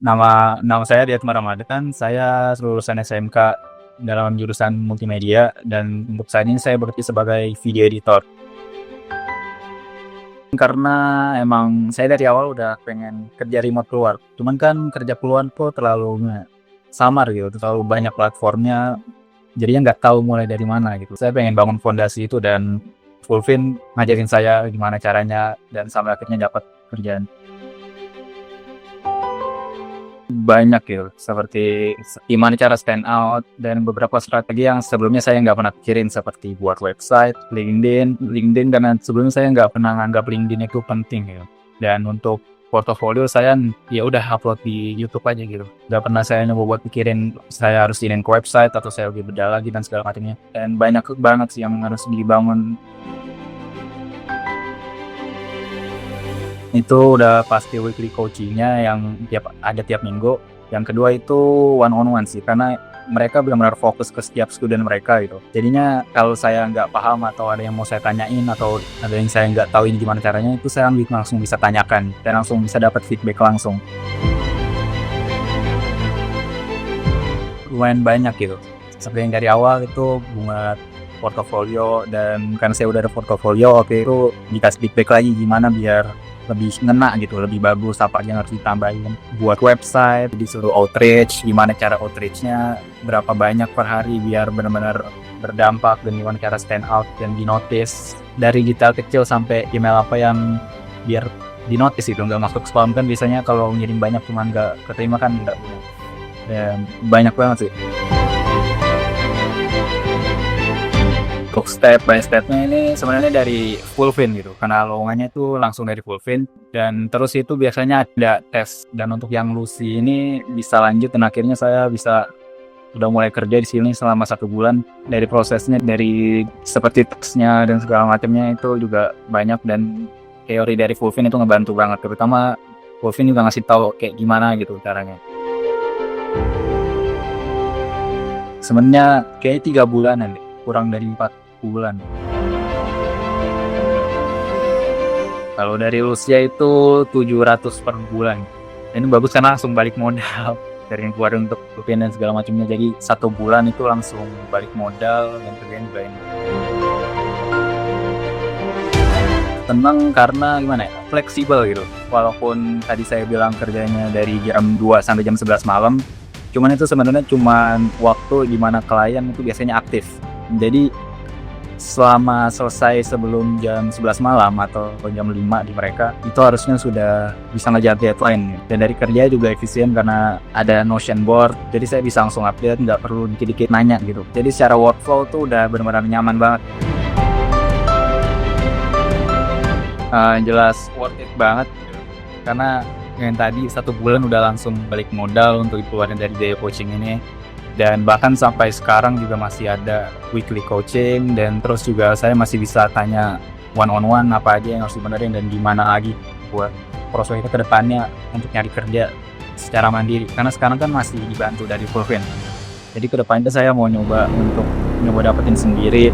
Nama saya Diatma Ramadhan, saya lulusan SMK dalam jurusan multimedia dan untuk saat ini saya bekerja sebagai video editor. Karena emang saya dari awal udah pengen kerja remote keluar, cuman kan kerja keluar tuh terlalu samar gitu, terlalu banyak platformnya, jadinya nggak tahu mulai dari mana gitu. Saya pengen bangun fondasi itu dan Fulfin ngajarin saya gimana caranya dan sampai akhirnya dapat kerjaan. Banyak gitu, seperti gimana cara stand out dan beberapa strategi yang sebelumnya saya nggak pernah pikirin seperti buat website, LinkedIn karena sebelumnya saya nggak pernah nganggap LinkedIn itu penting gitu. Dan untuk portofolio saya ya udah upload di YouTube aja gitu. Nggak pernah saya nyoba buat pikirin saya harus ingin ke website atau saya lebih beda lagi dan segala macamnya. Dan banyak banget sih yang harus dibangun. Itu udah pasti weekly coaching-nya yang tiap minggu. Yang kedua itu one on one sih, karena mereka benar-benar fokus ke setiap student mereka gitu. Jadinya kalau saya nggak paham atau ada yang mau saya tanyain atau ada yang saya nggak tahu ini gimana caranya, itu saya langsung bisa tanyakan dan langsung bisa dapat feedback langsung. Lumayan banyak gitu. Seperti yang dari awal itu buat portofolio, dan karena saya udah ada portofolio, oke itu dikasih feedback lagi gimana biar lebih ngena gitu, lebih bagus, apa aja yang harus ditambahin. Buat website disuruh outreach, gimana cara outreach-nya, berapa banyak per hari biar benar-benar berdampak, dan gimana cara stand out dan di notice. Dari detail kecil sampai email apa yang biar di notice itu nggak masuk spam, kan biasanya kalau ngirim banyak cuman nggak keterima kan nggak. Dan banyak banget sih. Untuk step by step-nya ini sebenarnya dari Fulfin gitu, karena lowongannya itu langsung dari Fulfin, dan terus itu biasanya ada tes, dan untuk yang Lucy ini bisa lanjut dan akhirnya saya bisa udah mulai kerja di sini selama 1 bulan. Dari prosesnya, dari seperti tesnya dan segala macamnya itu juga banyak, dan teori dari Fulfin itu ngebantu banget, terutama Fulfin juga ngasih tahu kayak gimana gitu caranya. Sebenarnya kayaknya 3 bulanan deh, kurang dari 4 bulan. Kalau dari Rusia itu 700 per bulan. Ini bagus karena langsung balik modal dari yang keluar untuk rupiah dan segala macamnya. Jadi 1 bulan itu langsung balik modal dan kerjaan juga ini. Tenang karena gimana ya, fleksibel gitu. Walaupun tadi saya bilang kerjanya dari jam 2 sampai jam 11 malam, cuman itu sebenarnya cuman waktu di mana klien itu biasanya aktif. Jadi selama selesai sebelum jam 11 malam atau jam 5 di mereka, itu harusnya sudah bisa ngejar deadline. Dan dari kerja juga efisien karena ada Notion board, jadi saya bisa langsung update, nggak perlu dikit-dikit nanya gitu. Jadi secara workflow tuh udah benar-benar nyaman banget. Jelas worth it banget karena yang tadi 1 bulan udah langsung balik modal untuk keluarin dari biaya coaching ini. Dan bahkan sampai sekarang juga masih ada weekly coaching, dan terus juga saya masih bisa tanya one on one apa aja yang harus dibenerin dan gimana lagi buat prospeknya ke depannya untuk nyari kerja secara mandiri, karena sekarang kan masih dibantu dari Fulfin. Jadi ke depannya saya mau nyoba dapetin sendiri